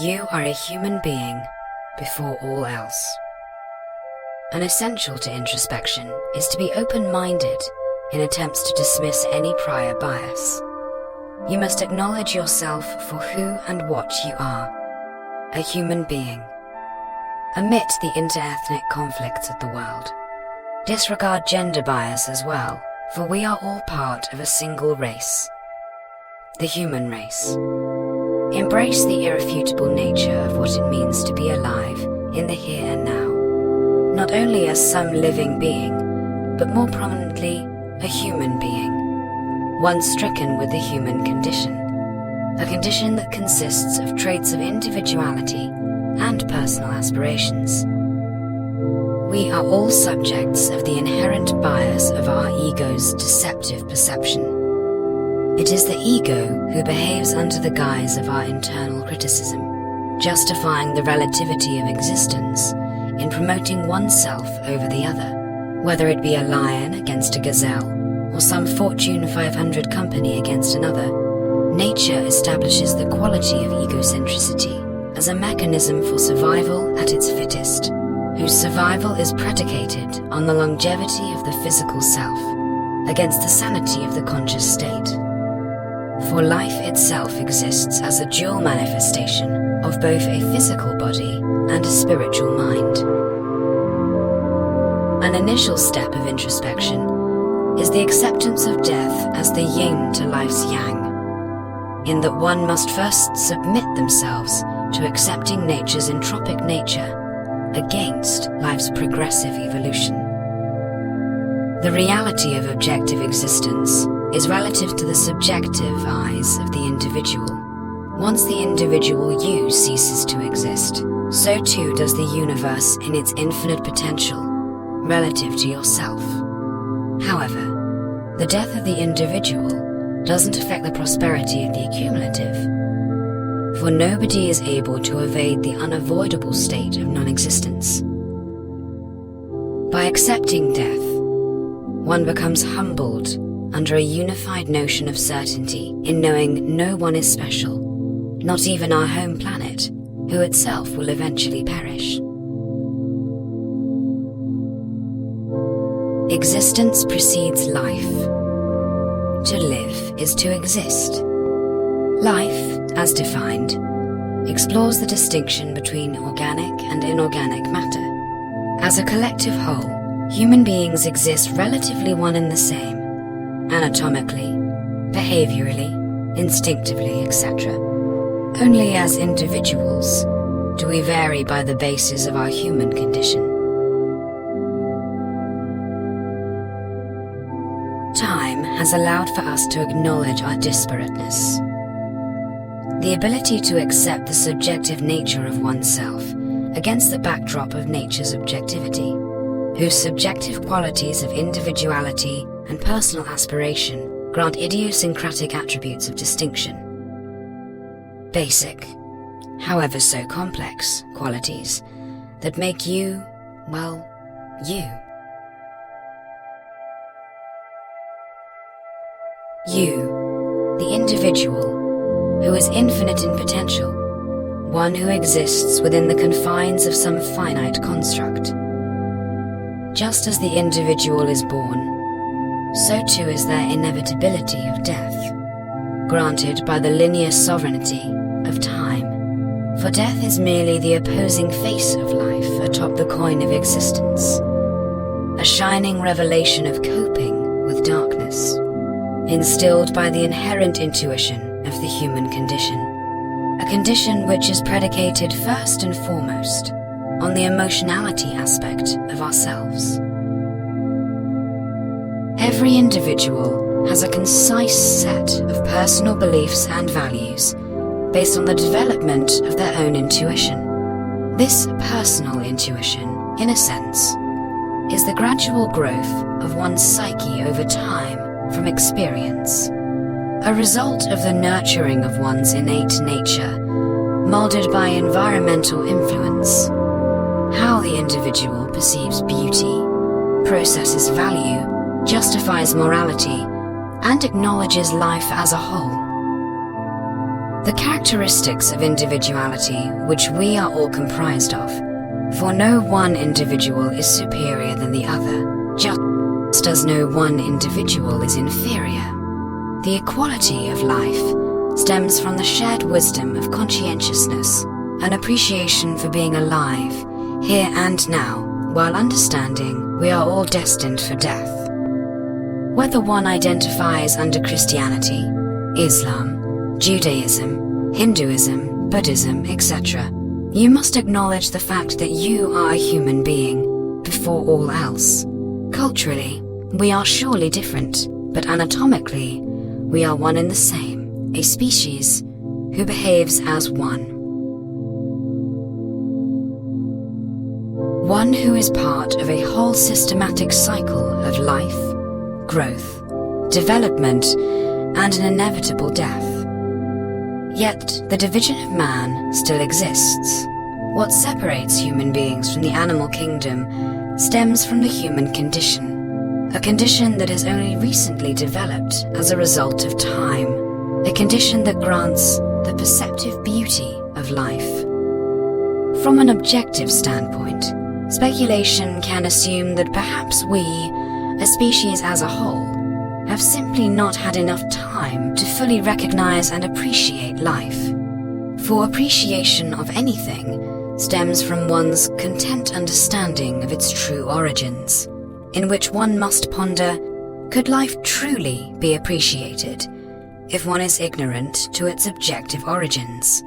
You are a human being before all else. An essential to introspection is to be open-minded in attempts to dismiss any prior bias. You must acknowledge yourself for who and what you are, a human being. Omit the inter-ethnic conflicts of the world. Disregard gender bias as well, for we are all part of a single race, the human race. Embrace the irrefutable nature of what it means to be alive in the here and now, not only as some living being, but more prominently, a human being, one stricken with the human condition, a condition that consists of traits of individuality and personal aspirations. We are all subjects of the inherent bias of our ego's deceptive perception. It is the ego who behaves under the guise of our internal criticism, justifying the relativity of existence in promoting oneself over the other, whether it be a lion against a gazelle or some Fortune 500 company against another. Nature establishes the quality of egocentricity as a mechanism for survival at its fittest, whose survival is predicated on the longevity of the physical self against the sanity of the conscious state. For life itself exists as a dual manifestation of both a physical body and a spiritual mind. An initial step of introspection is the acceptance of death as the yin to life's yang, in that one must first submit themselves to accepting nature's entropic nature against life's progressive evolution. The reality of objective existence is relative to the subjective eyes of the individual. Once the individual you ceases to exist, so too does the universe in its infinite potential, relative to yourself. However, the death of the individual doesn't affect the prosperity of the accumulative, for nobody is able to evade the unavoidable state of non-existence. By accepting death, one becomes humbled under a unified notion of certainty in knowing no one is special, not even our home planet, who itself will eventually perish. Existence precedes life. To live is to exist. Life, as defined, explores the distinction between organic and inorganic matter. As a collective whole, human beings exist relatively one and the same, anatomically, behaviorally, instinctively, etc. Only as individuals do we vary by the basis of our human condition. Time has allowed for us to acknowledge our disparateness. The ability to accept the subjective nature of oneself against the backdrop of nature's objectivity, whose subjective qualities of individuality and personal aspiration grant idiosyncratic attributes of distinction. Basic, however so complex, qualities that make you, well, you. You, the individual, who is infinite in potential, one who exists within the confines of some finite construct. Just as the individual is born, so too is there inevitability of death, granted by the linear sovereignty of time. For death is merely the opposing face of life atop the coin of existence, a shining revelation of coping with darkness, instilled by the inherent intuition of the human condition, a condition which is predicated first and foremost on the emotionality aspect of ourselves. Every individual has a concise set of personal beliefs and values based on the development of their own intuition. This personal intuition, in a sense, is the gradual growth of one's psyche over time from experience, a result of the nurturing of one's innate nature, molded by environmental influence. How the individual perceives beauty, processes value, justifies morality, and acknowledges life as a whole. The characteristics of individuality which we are all comprised of, for no one individual is superior than the other, just as no one individual is inferior. The equality of life stems from the shared wisdom of conscientiousness, an appreciation for being alive, here and now, while understanding we are all destined for death. Whether one identifies under Christianity, Islam, Judaism, Hinduism, Buddhism, etc., you must acknowledge the fact that you are a human being before all else. Culturally, we are surely different, but anatomically, we are one and the same, a species who behaves as one. One who is part of a whole systematic cycle of life, growth, development, and an inevitable death. Yet, the division of man still exists. What separates human beings from the animal kingdom stems from the human condition, a condition that has only recently developed as a result of time, a condition that grants the perceptive beauty of life. From an objective standpoint, speculation can assume that perhaps we, a species as a whole, have simply not had enough time to fully recognize and appreciate life. For appreciation of anything stems from one's content understanding of its true origins, in which one must ponder, could life truly be appreciated if one is ignorant to its objective origins?